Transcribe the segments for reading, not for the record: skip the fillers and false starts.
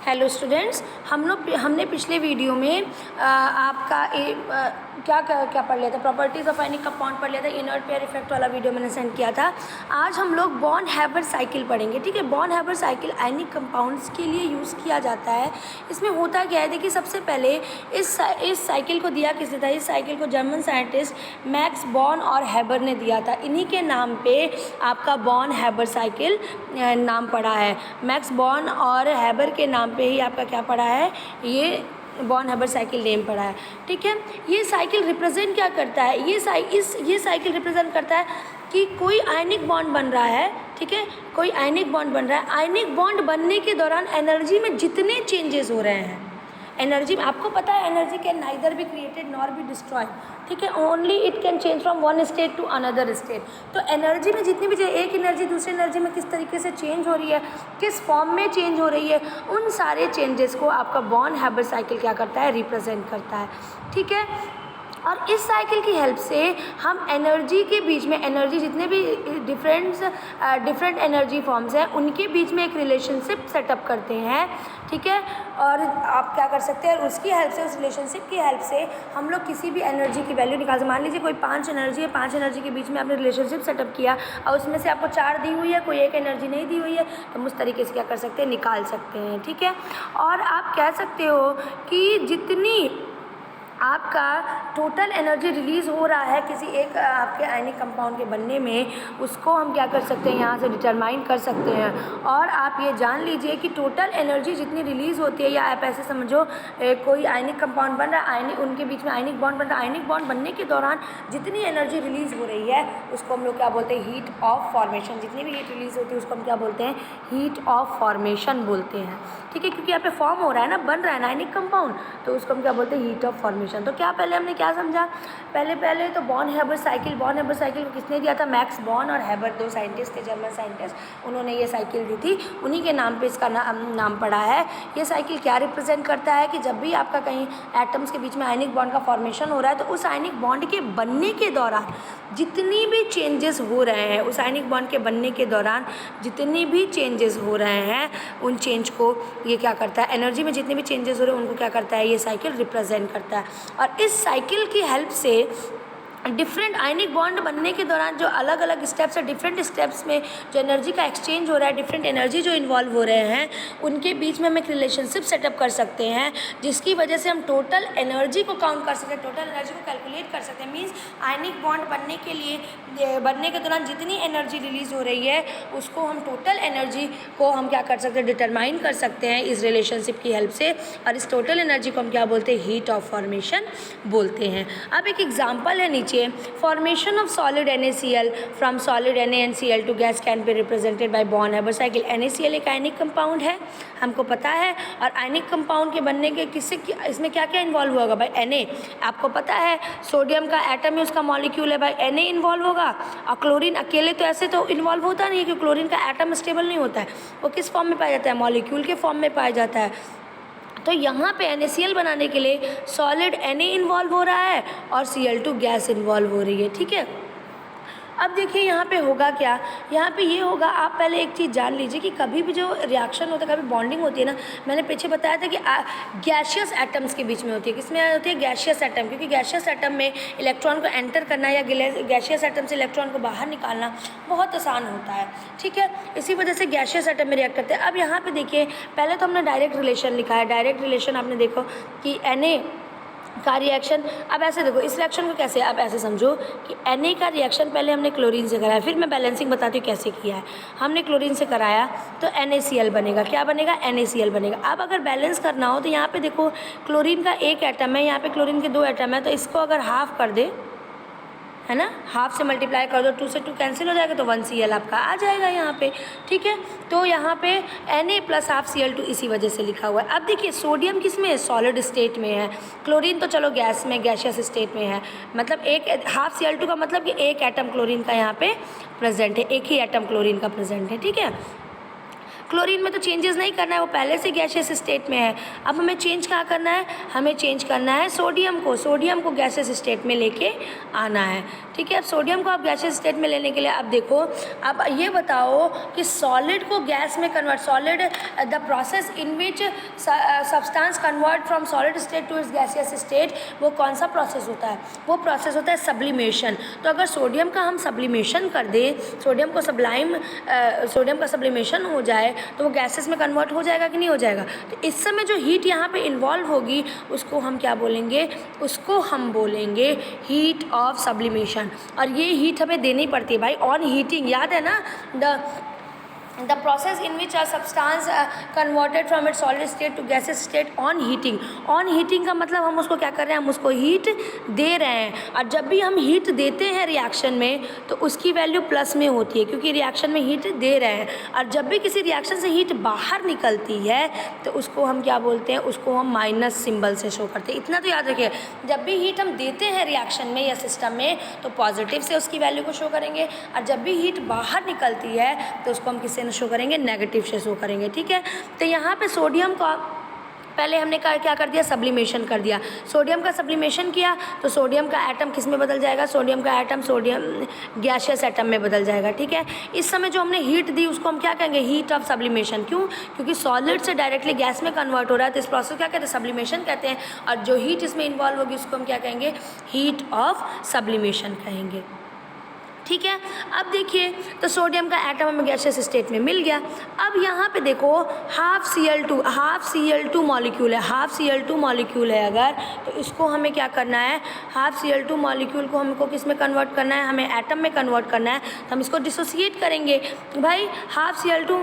Hello students, हमने पिछले video में आपका क्या पढ़ लिया था, प्रॉपर्टीज़ ऑफ आयनिक कंपाउंड पढ़ लिया था। इनर्ट पेयर इफेक्ट वाला वीडियो मैंने सेंड किया था। आज हम लोग बॉन हैबर साइकिल पढ़ेंगे। ठीक है, बॉन हैबर साइकिल आयनिक कंपाउंड्स के लिए यूज़ किया जाता है। इसमें होता क्या है, देखिए सबसे पहले इस साइकिल को दिया किसने था? इस साइकिल को जर्मन साइंटिस्ट मैक्स बॉन और हैबर ने दिया था। इन्हीं के नाम पे आपका बॉन हैबर साइकिल नाम पड़ा है। मैक्स बॉन और हैबर के नाम पे ही आपका क्या पड़ा है, ये बॉन हैबर साइकिल नेम पड़ा है। ठीक है, ये साइकिल रिप्रेजेंट क्या करता है? ये साइकिल रिप्रेजेंट करता है कि कोई आयनिक बॉन्ड बन रहा है। ठीक है, कोई आयनिक बॉन्ड बन रहा है। आयनिक बॉन्ड बनने के दौरान एनर्जी में जितने चेंजेस हो रहे हैं, एनर्जी में आपको पता है energy can neither be created nor be destroyed. ठीक है, only it can change from one state to another state. तो एनर्जी में जितनी भी एक एनर्जी दूसरी एनर्जी में किस तरीके से चेंज हो रही है, किस फॉर्म में चेंज हो रही है, उन सारे चेंजेस को आपका बॉन हैबर साइकिल क्या करता है, रिप्रेजेंट करता है। ठीक है, और इस साइकिल की हेल्प से हम एनर्जी के बीच में, एनर्जी जितने भी डिफरेंट एनर्जी फॉर्म्स हैं उनके बीच में एक रिलेशनशिप सेटअप करते हैं। ठीक है, और आप क्या कर सकते हैं, उसकी हेल्प से, उस रिलेशनशिप की हेल्प से हम लोग किसी भी एनर्जी की वैल्यू निकाल सकते। मान लीजिए कोई 5 एनर्जी है, 5 एनर्जी के बीच में आपने रिलेशनशिप सेटअप किया और उसमें से आपको 4 दी हुई है, कोई एक एनर्जी नहीं दी हुई है, तो हम उस तरीके से क्या कर सकते हैं, निकाल सकते हैं। ठीक है, और आप कह सकते हो कि जितनी आपका टोटल एनर्जी रिलीज़ हो रहा है किसी एक आपके आयनिक कंपाउंड के बनने में, उसको हम क्या कर सकते हैं, यहाँ से डिटरमाइन कर सकते हैं। और आप ये जान लीजिए कि टोटल एनर्जी जितनी रिलीज़ होती है, या आप ऐसे समझो कोई आयनिक कंपाउंड बन रहा है, उनके बीच में आयनिक बॉन्ड बन रहा है, आयनिक बॉन्ड बनने के दौरान जितनी एनर्जी रिलीज़ हो रही है उसको हम लोग क्या बोलते हैं, हीट ऑफ फॉर्मेशन। जितनी भी हीट रिलीज़ होती है उसको हम क्या बोलते हैं, हीट ऑफ फॉर्मेशन बोलते हैं। ठीक है, क्योंकि यहाँ पे फॉर्म हो रहा है ना, बन रहा है ना आयनिक कंपाउंड, तो उसको हम क्या बोलते हैं, हीट ऑफ फॉर्मेशन। तो क्या पहले हमने क्या समझा, पहले तो बॉन हैबर साइकिल को किसने दिया था? मैक्स बॉन और हैबर, 2 साइंटिस्ट थे, जर्मन साइंटिस्ट, उन्होंने ये साइकिल दी थी, उन्हीं के नाम पे इसका नाम पड़ा है। ये साइकिल क्या रिप्रेजेंट करता है कि जब भी आपका कहीं एटम्स के बीच में आयनिक बॉन्ड का फॉर्मेशन हो रहा है, तो उस आयनिक बॉन्ड के बनने के दौरान जितनी भी चेंजेस हो रहे हैं, उस आयनिक बॉन्ड के बनने के दौरान जितनी भी चेंजेस हो रहे हैं, उन चेंज को ये क्या करता है, एनर्जी में जितने भी चेंजेस हो रहे हैं उनको क्या करता है, ये साइकिल रिप्रेजेंट करता है। और इस साइकिल की हेल्प से डिफरेंट आयनिक बॉन्ड बनने के दौरान जो अलग अलग स्टेप्स है, डिफरेंट स्टेप्स में जो एनर्जी का एक्सचेंज हो रहा है, डिफरेंट एनर्जी जो इन्वॉल्व हो रहे हैं, उनके बीच में हम एक रिलेशनशिप सेटअप कर सकते हैं, जिसकी वजह से हम टोटल एनर्जी को काउंट कर सकते हैं, टोटल एनर्जी को कैलकुलेट कर सकते हैं। मीन्स आयनिक बॉन्ड बनने के दौरान जितनी एनर्जी रिलीज़ हो रही है उसको हम टोटल एनर्जी को हम क्या कर सकते हैं, डिटरमाइन कर सकते हैं इस रिलेशनशिप की हेल्प से। और इस टोटल एनर्जी को हम क्या बोलते हैं, हीट ऑफ फॉर्मेशन बोलते हैं। अब एक एग्जाम्पल है नीचे, formation of solid NaCl from solid NaNCl to gas can be represented by Born Haber cycle. NaCl एक आयनिक कंपाउंड है, हमको पता है, और आयनिक कंपाउंड के बनने के इसमें क्या क्या इन्वॉल्व होगा भाई, Na आपको पता है, सोडियम का एटम है, उसका मॉलिक्यूल है भाई, Na इन्वॉल्व होगा। और क्लोरीन अकेले तो ऐसे तो इन्वॉल्व होता नहीं है, क्योंकि क्लोरीन का एटम स्टेबल नहीं होता है, वो किस फॉर्म में पाया जाता है, मॉलिक्यूल के फॉर्म में पाया जाता है। तो यहाँ पे NaCl बनाने के लिए सॉलिड Na इन्वॉल्व हो रहा है और Cl2 गैस इन्वॉल्व हो रही है। ठीक है, अब देखिए यहाँ पे होगा क्या, यहाँ पे ये होगा, आप पहले एक चीज़ जान लीजिए कि कभी भी जो रिएक्शन होता है, कभी बॉन्डिंग होती है ना, मैंने पीछे बताया था कि गैशियस एटम्स के बीच में होती है। किसमें होती है, गैशियस एटम, क्योंकि गैशियस एटम में इलेक्ट्रॉन को एंटर करना या गैशियस एटम से इलेक्ट्रॉन को बाहर निकालना बहुत आसान होता है। ठीक है, इसी वजह से गैशियस एटम में रिएक्ट करते हैं। अब यहाँ पर देखिए, पहले तो हमने डायरेक्ट रिलेशन लिखा है, डायरेक्ट रिलेशन आपने देखो कि Na का रिएक्शन, अब ऐसे देखो इस रिएक्शन को कैसे, अब ऐसे समझो कि Na का रिएक्शन पहले हमने क्लोरीन से कराया, फिर मैं बैलेंसिंग बताती हूँ कैसे किया है। हमने क्लोरीन से कराया तो NaCl बनेगा, क्या बनेगा, NaCl बनेगा। अब अगर बैलेंस करना हो तो यहाँ पे देखो क्लोरीन का एक एटम है, यहाँ पे क्लोरीन के 2 एटम है, तो इसको अगर हाफ कर दे, है ना, हाफ से मल्टीप्लाई कर दो, 2 से 2 कैंसिल हो जाएगा, तो 1Cl आपका आ जाएगा यहाँ पे। ठीक है, तो यहाँ पे Na प्लस हाफ Cl2 इसी वजह से लिखा हुआ है। अब देखिए सोडियम किस में है, सॉलिड स्टेट में है, क्लोरीन तो चलो गैस में, गैशियस स्टेट में है, मतलब एक हाफ Cl2 का मतलब कि एक एटम क्लोरीन का यहाँ पे प्रेजेंट है, एक ही एटम क्लोरीन का प्रेजेंट है। ठीक है, क्लोरीन में तो चेंजेस नहीं करना है, वो पहले से गैसियस स्टेट में है। अब हमें चेंज कहाँ करना है, हमें चेंज करना है सोडियम को गैसियस स्टेट में लेके आना है। ठीक है, अब सोडियम को आप गैसियस स्टेट में लेने के लिए अब देखो, अब ये बताओ कि सॉलिड को गैस में convert, solid the process in which substance convert from solid state to its gaseous state, वो कौन सा प्रोसेस होता है, वो प्रोसेस होता है सब्लिमेशन। तो अगर सोडियम का हम सब्लिमेशन कर दें, सोडियम का सब्लिमेशन हो जाए तो वो गैसेस में कन्वर्ट हो जाएगा कि नहीं हो जाएगा। तो इस समय जो हीट यहाँ पे इन्वॉल्व होगी उसको हम क्या बोलेंगे, उसको हम बोलेंगे हीट ऑफ सब्लिमेशन। और ये हीट हमें देनी पड़ती है भाई ऑन हीटिंग, याद है ना, the process in which a substance converted from its solid state to gaseous state on heating। on heating का मतलब हम उसको क्या कर रहे हैं, हम उसको हीट दे रहे हैं। और जब भी हम हीट देते हैं रिएक्शन में तो उसकी वैल्यू प्लस में होती है क्योंकि रिएक्शन में हीट दे रहे हैं। और जब भी किसी रिएक्शन से हीट बाहर निकलती है तो उसको हम क्या बोलते हैं, उसको हम माइनस सिंबल से शो करते हैं। इतना तो याद रखिए, जब भी हीट हम देते हैं रिएक्शन में या सिस्टम में तो पॉजिटिव से उसकी वैल्यू को शो करेंगे, और जब भी हीट बाहर निकलती है तो उसको हम किससे शो करेंगे, नेगेटिव से शो करेंगे। ठीक है, तो यहाँ पे सोडियम का पहले हमने क्या कर दिया, सब्लिमेशन कर दिया। सोडियम का सब्लिमेशन किया तो सोडियम का एटम किस में बदल जाएगा, सोडियम का एटम सोडियम गैसियस एटम में बदल जाएगा। ठीक है, इस समय जो हमने हीट दी उसको हम क्या कहेंगे, हीट ऑफ सब्लिमेशन। क्यों, क्योंकि सॉलिड से डायरेक्टली गैस में कन्वर्ट हो रहा है तो इस प्रोसेस क्या कहते हैं, सब्लिमेशन कहते हैं। और जो हीट इसमें इन्वॉल्व होगी उसको हम क्या कहेंगे, हीट ऑफ सब्लिमेशन कहेंगे। ठीक है, अब देखिए तो सोडियम का एटम हमें गैसियस स्टेट में मिल गया। अब यहाँ पे देखो हाफ Cl2 मॉलिक्यूल है, हाफ Cl2 मॉलिक्यूल है अगर, तो इसको हमें क्या करना है, हाफ Cl2 मॉलिक्यूल को हमको किस में कन्वर्ट करना है, हमें एटम में कन्वर्ट करना है। तो हम इसको डिसोसिएट करेंगे। भाई हाफ Cl2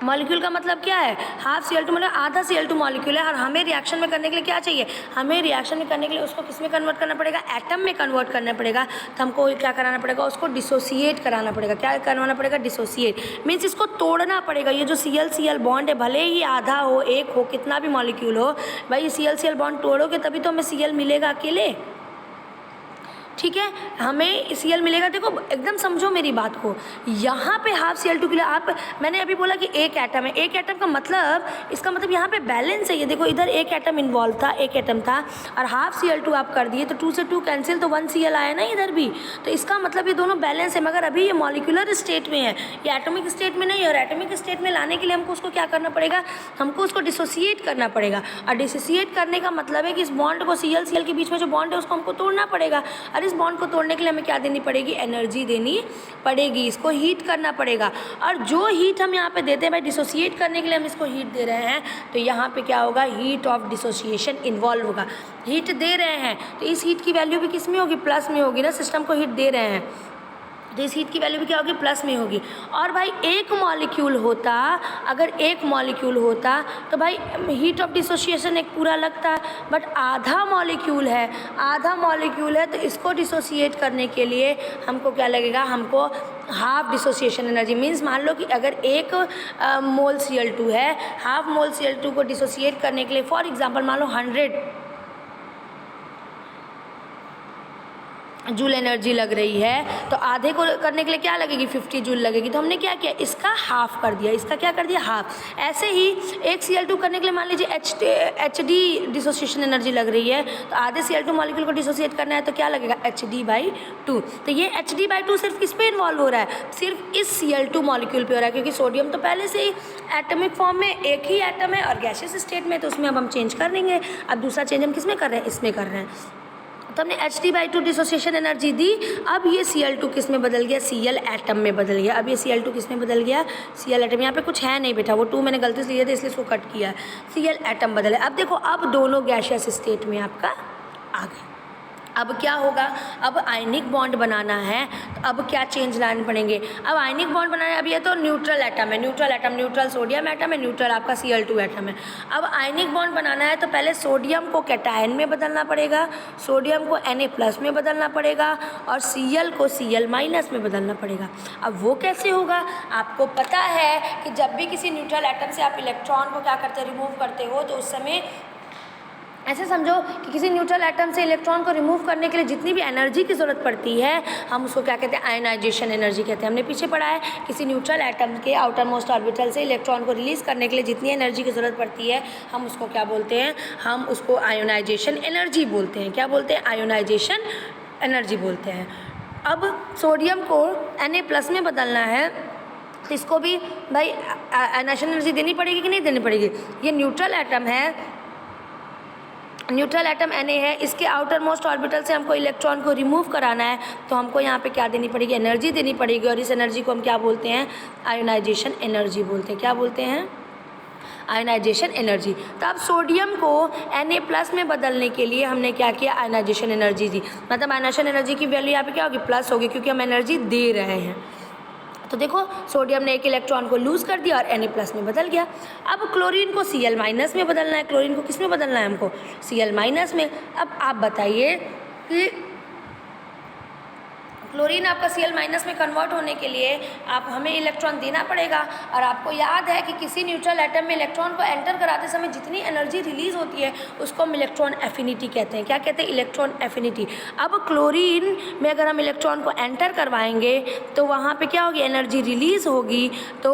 मॉलिक्यूल का मतलब क्या है, हाफ Cl2 मतलब आधा Cl2 मॉलिक्यूल है। और हमें रिएक्शन में करने के लिए क्या चाहिए, हमें रिएक्शन में करने के लिए उसको किस में कन्वर्ट करना पड़ेगा, एटम में कन्वर्ट करना पड़ेगा। तो हमको क्या कराना पड़ेगा, उसको डिसोसिएट कराना पड़ेगा। क्या करवाना पड़ेगा, डिसोसिएट मीन्स इसको तोड़ना पड़ेगा। ये जो Cl बॉन्ड है भले ही आधा हो, एक हो, कितना भी मॉलिक्यूल हो, भाई Cl बॉन्ड तोड़ोगे तभी तो हमें Cl मिलेगा अकेले। ठीक है, हमें Cl मिलेगा। देखो एकदम समझो मेरी बात को, यहाँ पे हाफ Cl2 के लिए मैंने अभी बोला कि एक एटम है, एक एटम का मतलब, इसका मतलब यहाँ पे बैलेंस है। ये देखो इधर एक एटम इन्वॉल्व था, एक एटम था, और हाफ Cl2 आप कर दिए तो 2 से 2 कैंसिल, तो 1 Cl आया ना इधर भी। तो इसका मतलब ये दोनों बैलेंस है। मगर अभी ये मॉलिक्यूलर स्टेट में है, ये एटॉमिक स्टेट में नहीं है। और एटॉमिक स्टेट में लाने के लिए हमको उसको क्या करना पड़ेगा, हमको उसको डिसोसिएट करना पड़ेगा। और डिसोसिएट करने का मतलब है कि इस बॉन्ड को Cl के बीच में जो बॉन्ड है उसको हमको तोड़ना पड़ेगा। और इस बॉन्ड को तोड़ने के लिए हमें क्या देनी पड़ेगी, एनर्जी देनी पड़ेगी, इसको हीट करना पड़ेगा। और जो हीट हम यहाँ पे देते हैं भाई, डिसोसिएट करने के लिए हम इसको हीट दे रहे हैं, तो यहाँ पे क्या होगा, हीट ऑफ डिसोसिएशन इन्वॉल्व होगा। हीट दे रहे हैं तो इस हीट की वैल्यू भी किस में होगी, प्लस में होगी ना, सिस्टम को हीट दे रहे हैं तो इस हीट की वैल्यू भी क्या होगी, प्लस में होगी। और भाई एक मॉलिक्यूल होता, अगर एक मॉलिक्यूल होता तो भाई हीट ऑफ डिसोसिएशन एक पूरा लगता है। बट आधा मॉलिक्यूल है तो इसको डिसोसिएट करने के लिए हमको क्या लगेगा, हमको हाफ डिसोसिएशन एनर्जी। मीन्स मान लो कि अगर एक मोल Cl2 है, हाफ मोल Cl2 को डिसोसिएट करने के लिए फॉर एग्जांपल मान लो 100 जूल एनर्जी लग रही है, तो आधे को करने के लिए क्या लगेगी, 50 जूल लगेगी। तो हमने क्या किया, इसका हाफ कर दिया, इसका क्या कर दिया, हाफ। ऐसे ही एक Cl2 करने के लिए मान लीजिए HD डिसोसिएशन एनर्जी लग रही है, तो आधे Cl2 मॉलिक्यूल को डिसोसिएट करना है तो क्या लगेगा, HD/2। तो ये HD/2 सिर्फ किस पे इन्वॉल्व हो रहा है, सिर्फ इस Cl2 मॉलिक्यूल पे हो रहा है, क्योंकि सोडियम तो पहले से ही एटॉमिक फॉर्म में एक ही एटम है और गैसियस स्टेट में, तो उसमें अब हम चेंज कर देंगे। अब दूसरा चेंज हम किस में कर रहे हैं, इसमें कर रहे हैं। तो हमने HD/2 डिसोसिएशन एनर्जी दी। अब ये Cl2 किस में बदल गया, Cl एटम में बदल गया। अब ये Cl2 किस में बदल गया, Cl एटम। यहाँ पे कुछ है नहीं बेटा, वो 2 मैंने गलती से लिए थे इसलिए इसको कट किया। Cl एटम बदले। अब देखो अब दोनों गैसियस स्टेट में आपका आ गए। अब क्या होगा, अब आयनिक बॉन्ड बनाना है, तो अब क्या चेंज लाने पड़ेंगे। अब आयनिक बॉन्ड बनाना है, अब ये तो न्यूट्रल एटम है, न्यूट्रल सोडियम एटम है, न्यूट्रल आपका Cl2 एटम है। अब आयनिक बॉन्ड बनाना है तो पहले सोडियम को कैटायन में बदलना पड़ेगा, सोडियम को Na+ में बदलना पड़ेगा, और Cl को Cl- में बदलना पड़ेगा। अब वो कैसे होगा, आपको पता है कि जब भी किसी न्यूट्रल एटम से आप इलेक्ट्रॉन को क्या करते हैं, रिमूव करते हो, तो उस समय ऐसे समझो कि किसी न्यूट्रल एटम से इलेक्ट्रॉन को रिमूव करने के लिए जितनी भी एनर्जी की ज़रूरत पड़ती है हम उसको क्या कहते हैं, आयोनाइजेशन एनर्जी कहते हैं। हमने पीछे पढ़ा है किसी न्यूट्रल एटम के आउटर मोस्ट ऑर्बिटल से इलेक्ट्रॉन को रिलीज़ करने के लिए जितनी एनर्जी की ज़रूरत पड़ती है हम उसको क्या बोलते हैं, हम उसको आयोनाइजेशन एनर्जी बोलते हैं। क्या बोलते हैं, आयोनाइजेशन एनर्जी बोलते हैं। अब सोडियम को Na+ में बदलना है तो इसको भी भाई आयोनाइजेशन एनर्जी देनी पड़ेगी कि नहीं देनी पड़ेगी। ये न्यूट्रल एटम है, न्यूट्रल एटम Na है, इसके आउटर मोस्ट ऑर्बिटल से हमको इलेक्ट्रॉन को रिमूव कराना है तो हमको यहाँ पे क्या देनी पड़ेगी, एनर्जी देनी पड़ेगी। और इस एनर्जी को हम क्या बोलते हैं, आयोनाइजेशन एनर्जी बोलते हैं। क्या बोलते हैं, आयोनाइजेशन एनर्जी। तो अब सोडियम को Na+ में बदलने के लिए हमने क्या किया, आयोनाइजेशन एनर्जी दी। मतलब आयोनाइजेशन एनर्जी की वैल्यू यहाँ पे क्या होगी, प्लस होगी, क्योंकि हम एनर्जी दे रहे हैं। तो देखो सोडियम ने एक इलेक्ट्रॉन को लूज़ कर दिया और Na+ में बदल गया। अब क्लोरीन को Cl- में बदलना है। क्लोरीन को किस में बदलना है हमको, Cl- में। अब आप बताइए कि क्लोरीन आपका Cl- में कन्वर्ट होने के लिए हमें इलेक्ट्रॉन देना पड़ेगा। और आपको याद है कि किसी न्यूट्रल एटम में इलेक्ट्रॉन को एंटर कराते समय जितनी एनर्जी रिलीज़ होती है उसको हम इलेक्ट्रॉन एफिनिटी कहते हैं। क्या कहते हैं, इलेक्ट्रॉन एफिनिटी। अब क्लोरीन में अगर हम इलेक्ट्रॉन को एंटर करवाएंगे तो वहाँ पे क्या होगी, एनर्जी रिलीज़ होगी। तो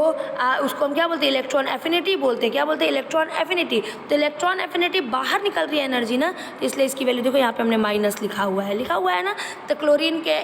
उसको हम क्या बोलते हैं, इलेक्ट्रॉन एफिनिटी बोलते हैं। क्या बोलते हैं, इलेक्ट्रॉन एफिनिटी। तो इलेक्ट्रॉन एफिनिटी बाहर निकल रही है एनर्जी ना, तो इसलिए इसकी वैल्यू देखो यहाँ पे हमने माइनस लिखा हुआ है ना। तो क्लोरीन के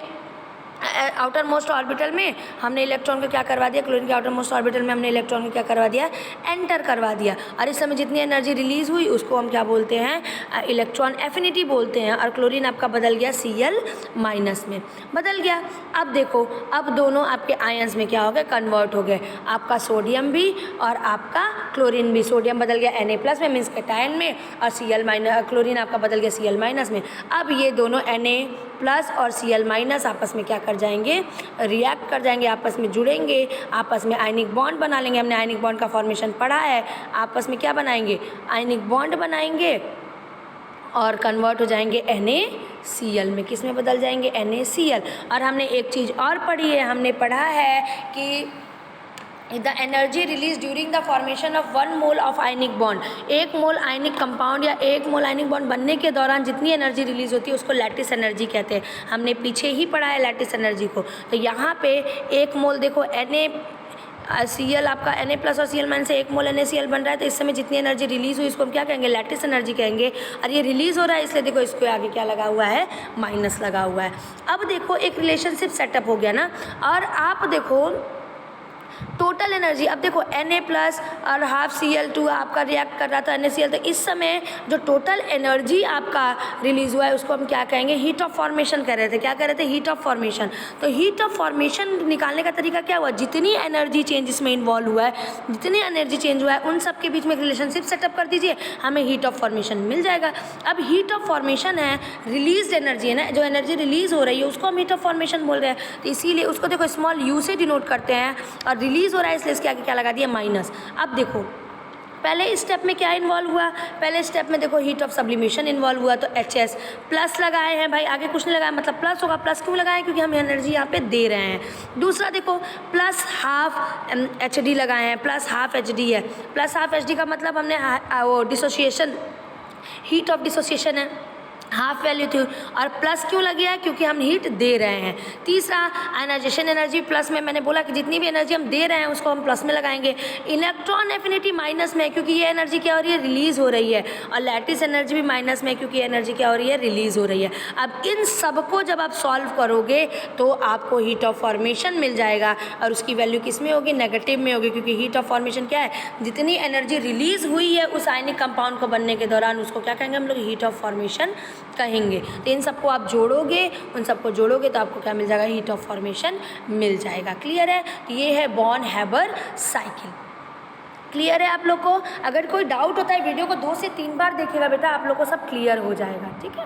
आउटर मोस्ट ऑर्बिटल में हमने इलेक्ट्रॉन को क्या करवा दिया, क्लोरीन के आउटर मोस्ट ऑर्बिटल में हमने इलेक्ट्रॉन को क्या करवा दिया, एंटर करवा दिया। और इस समय जितनी एनर्जी रिलीज़ हुई उसको हम क्या बोलते हैं, इलेक्ट्रॉन एफिनिटी बोलते हैं। और क्लोरीन आपका बदल गया Cl- में बदल गया। अब देखो, अब दोनों आपके आयंस में क्या हो गए, कन्वर्ट हो गए। आपका सोडियम भी और आपका क्लोरीन भी। सोडियम बदल गया Na+ में, मीन्स कैटायन में, और क्लोरीन आपका बदल गया Cl- में। अब ये दोनों Na+ और Cl- आपस में क्या कर जाएंगे, रिएक्ट कर जाएंगे, आपस में जुड़ेंगे, आपस में आयनिक बॉन्ड बना लेंगे। हमने आयनिक बॉन्ड का फॉर्मेशन पढ़ा है। आपस में क्या बनाएंगे, आयनिक बॉन्ड बनाएंगे और कन्वर्ट हो जाएंगे NaCl में। किस में बदल जाएंगे, NaCl। और हमने एक चीज़ और पढ़ी है, हमने पढ़ा है कि the energy release during the formation of 1 mole of ionic bond, 1 mole ionic compound या 1 मोल आयनिक बॉन्ड बनने के दौरान जितनी एनर्जी रिलीज होती है उसको लैटिस एनर्जी कहते हैं। हमने पीछे ही पढ़ा है लैटिस एनर्जी को। तो यहाँ पे 1 मोल देखो NaCl आपका Na+ और Cl- से 1 मोल NaCl बन रहा है। तो इस समय जितनी एनर्जी रिलीज़ हुई इसको हम क्या कहेंगे, लैटिस एनर्जी कहेंगे। और ये रिलीज़ हो रहा है इसलिए देखो इसको आगे क्या लगा हुआ है, माइनस लगा हुआ है। अब देखो एक रिलेशनशिप सेटअप हो गया ना। और आप देखो टोटल एनर्जी, अब देखो Na+ और हाफ Cl2 आपका रिएक्ट कर रहा था NaCl। तो इस समय जो टोटल एनर्जी आपका रिलीज़ हुआ है उसको हम क्या कहेंगे, हीट ऑफ फॉर्मेशन कर रहे थे। क्या कर रहे थे, हीट ऑफ फॉर्मेशन। तो हीट ऑफ फॉर्मेशन निकालने का तरीका क्या हुआ, जितनी एनर्जी चेंज इसमें इन्वॉल्व हुआ है, जितनी एनर्जी चेंज हुआ है उन सब के बीच में एक रिलेशनशिप सेटअप कर दीजिए, हमें हीट ऑफ फॉर्मेशन मिल जाएगा। अब हीट ऑफ फॉर्मेशन है रिलीज एनर्जी है ना, जो एनर्जी रिलीज़ हो रही है उसको हम हीट ऑफ फॉर्मेशन बोल रहे हैं। तो इसीलिए उसको देखो स्मॉल u से डिनोट करते हैं। और रिलीज़ हो रहा है इसलिए इसके आगे क्या लगा दिया, माइनस। अब देखो पहले स्टेप में क्या इन्वॉल्व हुआ, पहले स्टेप में देखो हीट ऑफ सब्लिमेशन इन्वॉल्व हुआ। तो HS प्लस लगाए हैं भाई, आगे कुछ नहीं लगाया, मतलब प्लस होगा। प्लस क्यों लगाए, क्योंकि हम एनर्जी यहाँ पे दे रहे हैं। दूसरा देखो प्लस हाफ HD लगाए हैं, प्लस हाफ HD है। प्लस हाफ HD का मतलब हमने वो डिसोसिएशन, हीट ऑफ डिसोसिएशन है, हाफ वैल्यू थी। और प्लस क्यों लग गया है, क्योंकि हम हीट दे रहे हैं। तीसरा आयनाइजेशन एनर्जी प्लस में, मैंने बोला कि जितनी भी एनर्जी हम दे रहे हैं उसको हम प्लस में लगाएंगे। इलेक्ट्रॉन एफिनिटी माइनस में है क्योंकि ये एनर्जी क्या हो रही है, रिलीज़ हो रही है। और लैटिस एनर्जी भी माइनस में है क्योंकि एनर्जी क्या हो रही है, रिलीज़ हो रही है। अब इन सबको जब आप सॉल्व करोगे तो आपको हीट ऑफ फॉर्मेशन मिल जाएगा। और उसकी वैल्यू किस में होगी, नेगेटिव में होगी, क्योंकि हीट ऑफ फॉर्मेशन क्या है, जितनी एनर्जी रिलीज़ हुई है उस आयनिक कंपाउंड को बनने के दौरान उसको क्या कहेंगे हम लोग, हीट ऑफ फॉर्मेशन कहेंगे। तो इन सबको आप जोड़ोगे, उन सबको जोड़ोगे तो आपको क्या मिल जाएगा, हीट ऑफ फॉर्मेशन मिल जाएगा। क्लियर है, तो ये है बॉर्न हैबर साइकिल। क्लियर है आप लोग को। अगर कोई डाउट होता है वीडियो को 2 से 3 बार देखिएगा बेटा, आप लोग को सब क्लियर हो जाएगा। ठीक है।